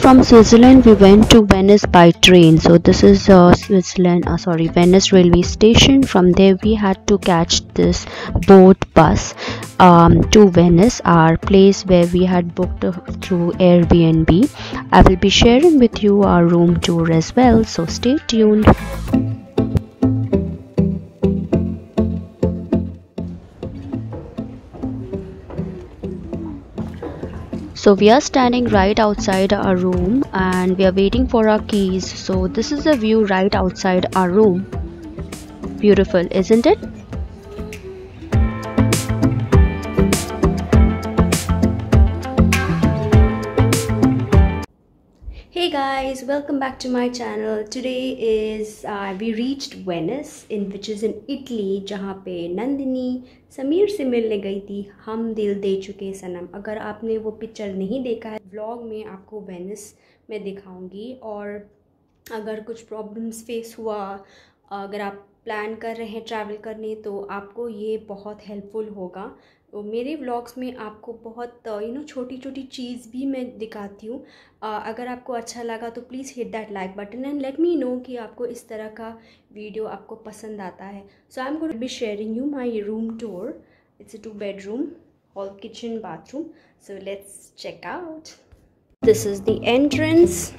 from Switzerland we went to Venice by train. So this is Venice railway station. From there we had to catch this boat bus to Venice, our place where we had booked through Airbnb. I will be sharing with you our room tour as well, so stay tuned. So we are standing right outside our room and we are waiting for our keys. So this is the view right outside our room. Beautiful, isn't it? Hey guys, welcome back to my channel. Today is we reached Venice, which is in Italy, जहाँ पे नंदिनी समीर से मिलने गई थी। हम दिल दे चुके सनम। अगर आपने वो पिक्चर नहीं देखा है, व्लॉग में आपको वेनिस में दिखाऊंगी। और अगर कुछ प्रॉब्लम्स फेस हुआ, अगर आप प्लान कर रहे हैं ट्रैवल करने, तो आपको ये बहुत हेल्पफुल होगा। तो मेरे व्लॉग्स में आपको बहुत छोटी छोटी चीज़ भी मैं दिखाती हूँ। अगर आपको अच्छा लगा तो please hit that like button and let me know कि आपको इस तरह का वीडियो आपको पसंद आता है। So I am going to be sharing you my room tour. It's a 2 bedroom, hall, kitchen, bathroom. So let's check out. This is the entrance.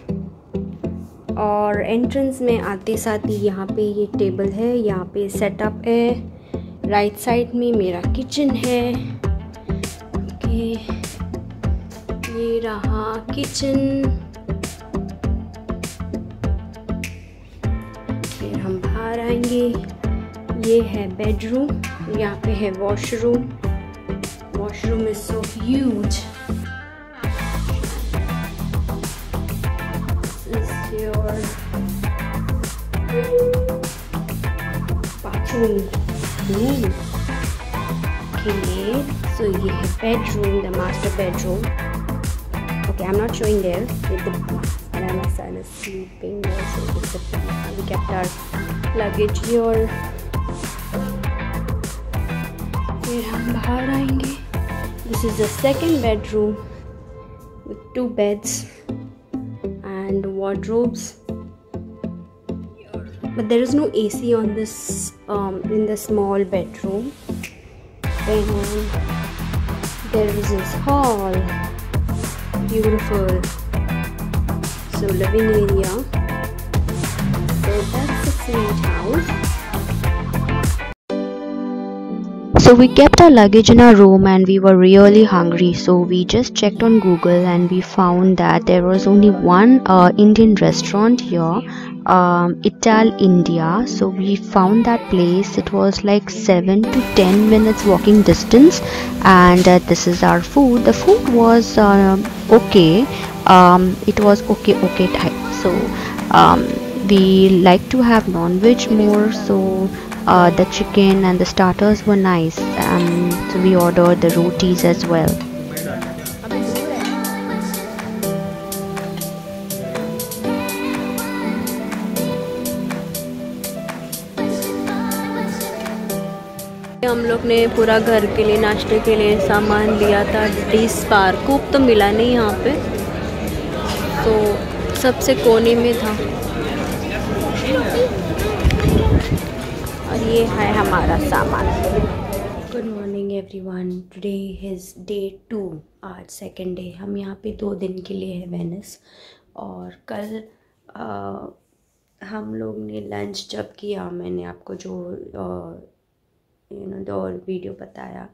और एंट्रेंस में आते साथ ही यहाँ पे ये टेबल है, यहाँ पे सेटअप है। राइट साइड में मेरा किचन है। ओके, ये रहा किचन। फिर हम बाहर आएंगे, ये है बेडरूम, यहाँ पे है washroom. Washroom is so huge. Your bathroom. Okay, so ये है bedroom, the master bedroom. Okay, I'm not showing there with the and my son is sleeping there, so we kept our luggage here. फिर हम बाहर आएंगे। This is the second bedroom with 2 beds and wardrobes. But there is no AC on this in the small bedroom. And there is this hall, beautiful. So living area. So that's a sweet house. So we kept our luggage in our room and we were really hungry, so we just checked on Google and we found that there was only one Indian restaurant here, Ital India. So we found that place. It was like 7 to 10 minutes walking distance, and this is our food. The food was okay. It was okay type. So we like to have non-veg more, so the chicken and the starters were nice, so we ordered the rotis as well. हम लोग ने पूरा घर के लिए, नाश्ते के लिए सामान लिया था। डिश बार कूप तो मिला नहीं यहाँ पे, तो सबसे कोने में था। और ये है हमारा सामान। Good morning everyone, today is day 2, आज सेकंड डे। हम यहाँ पे 2 दिन के लिए है वेनिस। और कल हम लोग ने लंच जब किया, मैंने आपको जो और वीडियो बताया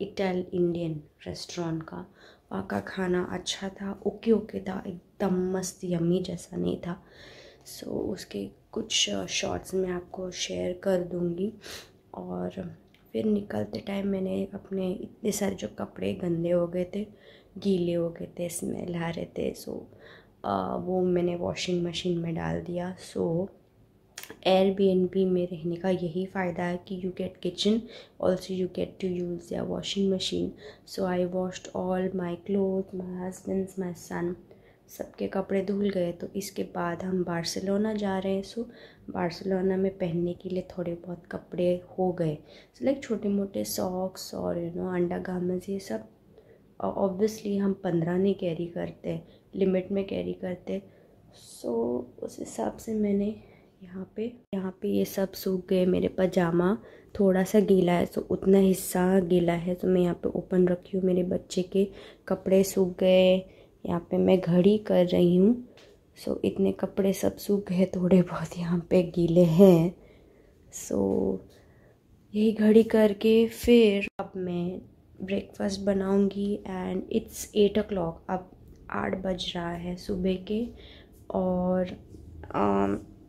इटल इंडियन रेस्टोरेंट का, वहाँ का खाना अच्छा था, ओके था, एकदम मस्त यम्मी जैसा नहीं था। सो उसके कुछ शॉट्स मैं आपको शेयर कर दूँगी। और फिर निकलते टाइम मैंने अपने इतने सारे जो कपड़े गंदे हो गए थे, गीले हो गए थे, स्मेल आ रहे थे, सो वो मैंने वॉशिंग मशीन में डाल दिया। सो एयरबीएनबी में रहने का यही फ़ायदा है कि you get kitchen, also you get to use या washing machine. So I washed all my cloth, my husband's, my son, सबके कपड़े धुल गए। तो इसके बाद हम बार्सिलोना जा रहे हैं। सो बार्सिलोना में पहनने के लिए थोड़े बहुत कपड़े हो गए, सो लाइक छोटे मोटे सॉक्स और अंडर गारमेंट्स, ये सब ऑब्वियसली हम 15 नहीं कैरी करते, लिमिट में कैरी करते। सो उस हिसाब से मैंने यहाँ पे ये सब सूख गए। मेरे पजामा थोड़ा सा गीला है, तो उतना हिस्सा गीला है तो मैं यहाँ पे ओपन रखी हूँ। मेरे बच्चे के कपड़े सूख गए। यहाँ पे मैं घड़ी कर रही हूँ। सो इतने कपड़े सब सूख गए, थोड़े बहुत यहाँ पे गीले हैं। सो यही घड़ी करके फिर अब मैं ब्रेकफास्ट बनाऊँगी। एंड इट्स 8 o'clock, अब 8 बज रहा है सुबह के। और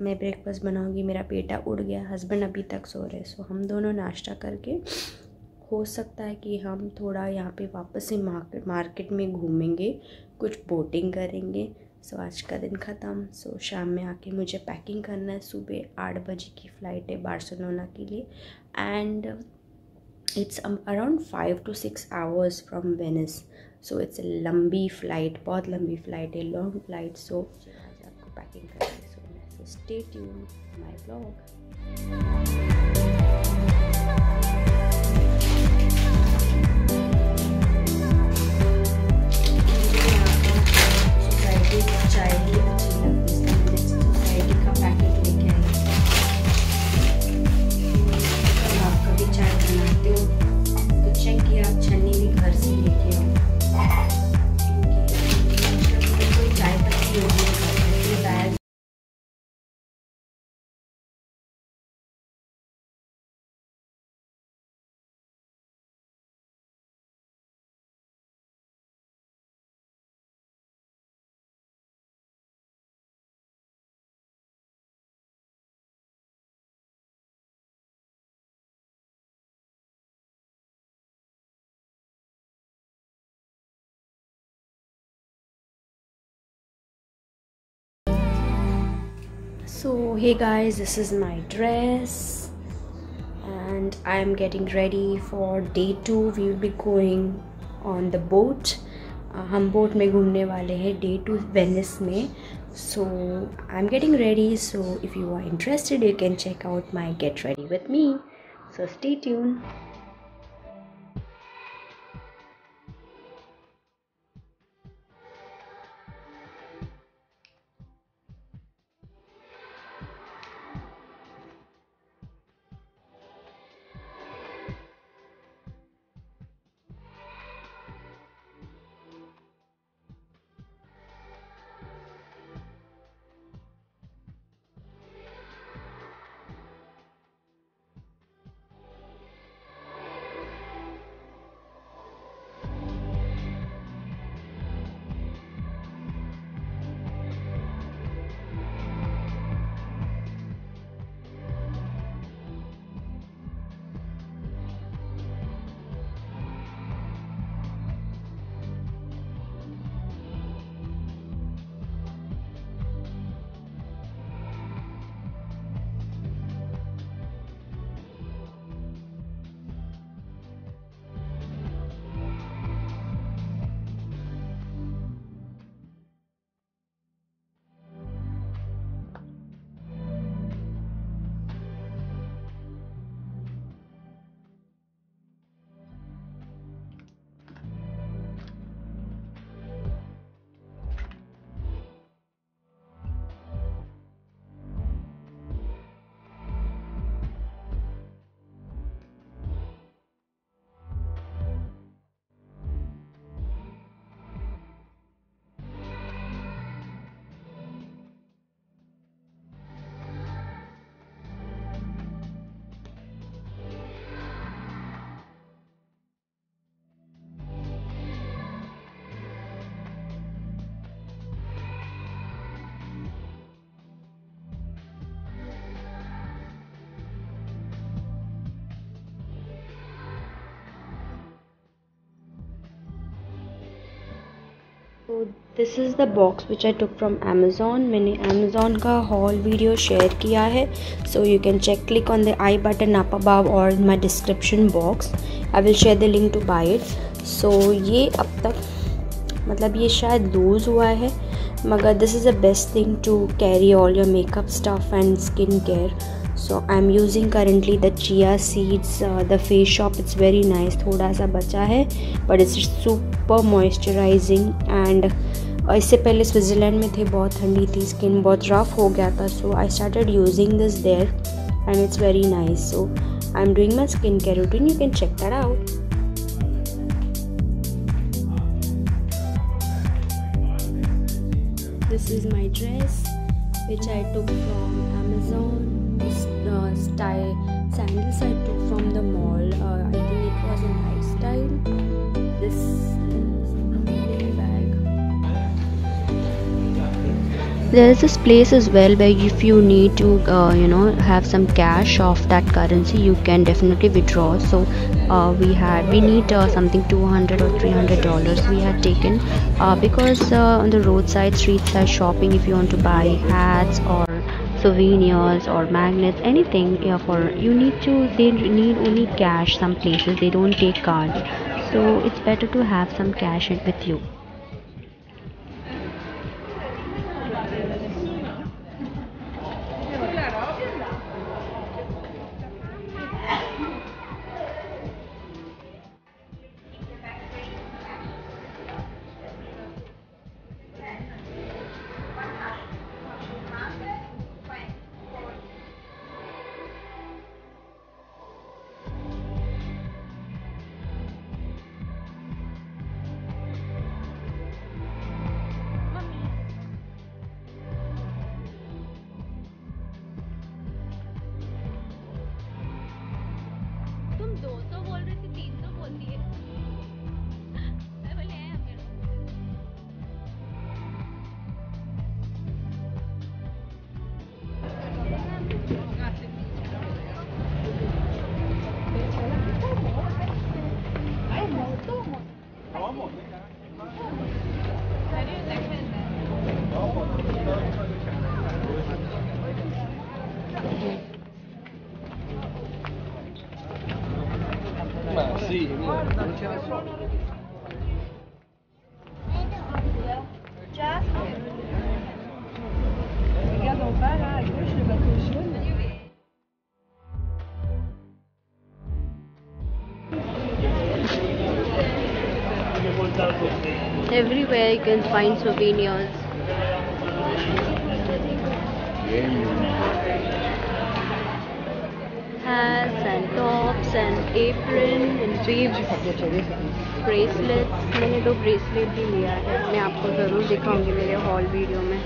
मैं ब्रेकफास्ट बनाऊंगी। मेरा बेटा उठ गया, हस्बैंड अभी तक सो रहे। सो हम दोनों नाश्ता करके हो सकता है कि हम थोड़ा यहाँ पे वापस से मार्केट में घूमेंगे, कुछ बोटिंग करेंगे। सो आज का दिन ख़त्म। सो शाम में आके मुझे पैकिंग करना है। सुबह 8 बजे की फ़्लाइट है बार्सिलोना के लिए। And it's around 5 to 6 hours from Venice. So it's लंबी फ़्लाइट, बहुत लंबी फ़्लाइट है, लॉन्ग फ़्लाइट। सो आज आपको पैकिंग करना है। So stay tuned to my vlog. Society का चाय ही अच्छी लगती है, मैंने सोसाइटी का पैकेट लेके आई। अगर आप कभी चाय बनाते हो तो चेक किया आप छन्नी भी घर से लेके आओ, क्योंकि कोई चाय पत्ती होगी घर में। So hey guys, this is my dress and I am getting ready for day 2. We will be going on the boat. हम बोट में घूमने वाले हैं day 2 वेनिस में. So I'm getting ready. So if you are interested, you can check out my get ready with me. So stay tuned. तो this is the box which I took from Amazon. मैंने Amazon का whole video share किया है. So you can check click on the I button up above और in my description box. I will share the link to buy it. So ये अब तक मतलब ये शायद लूज़ हुआ है, मगर this is the best thing to carry all your makeup stuff and skin care. So I'm using currently the chia seeds, the Face Shop. It's very nice. थोड़ा सा बचा है but it's super moisturizing and और इससे पहले Switzerland में थे, बहुत ठंडी थी, स्किन बहुत रफ हो गया था, so I started using this there and it's very nice. So I am doing my skin care routine, you can check that out. This is my dress which I took from Amazon. This sandals I took from the mall. I think it was a lifestyle. This is a bag. There is this place as well where if you need to have some cash of that currency, you can definitely withdraw. So we need something $200 or $300 we had taken, because on the roadside street side shopping, if you want to buy hats or souvenirs or magnets, anything, they need only cash. Some places they don't take cards, so it's better to have some cash with you. Sì, non ce ne sono. Regarde en bas là, à gauche, le bateau jaune. Everywhere you can find souvenirs. Hats and tops and apron and bibs, bracelets. मैंने 2 bracelet भी लिया है, मैं आपको ज़रूर दिखाऊंगी मेरे hall video में.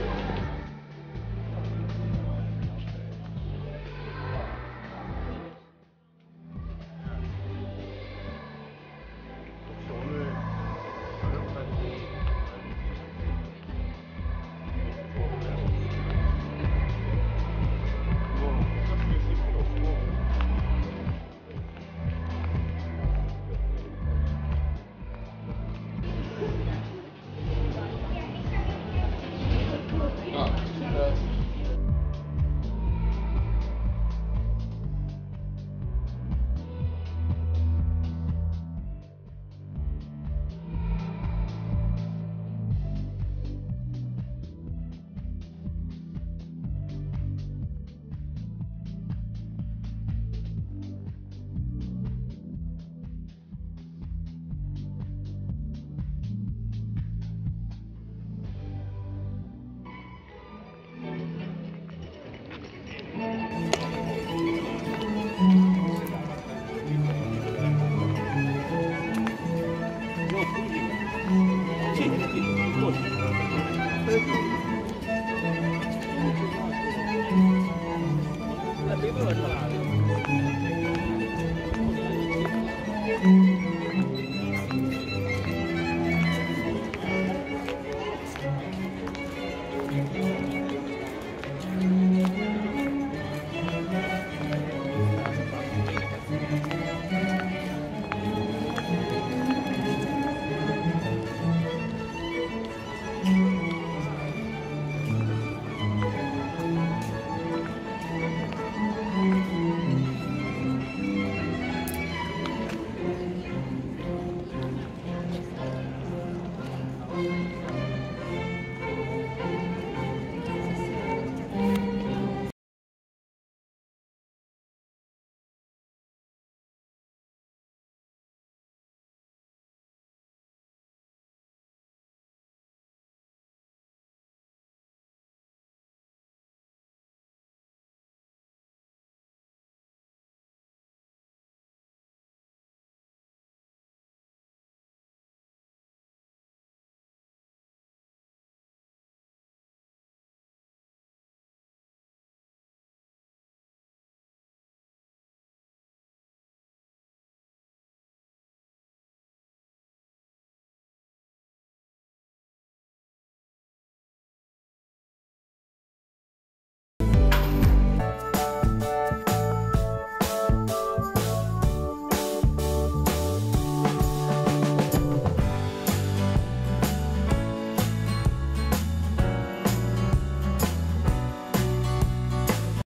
La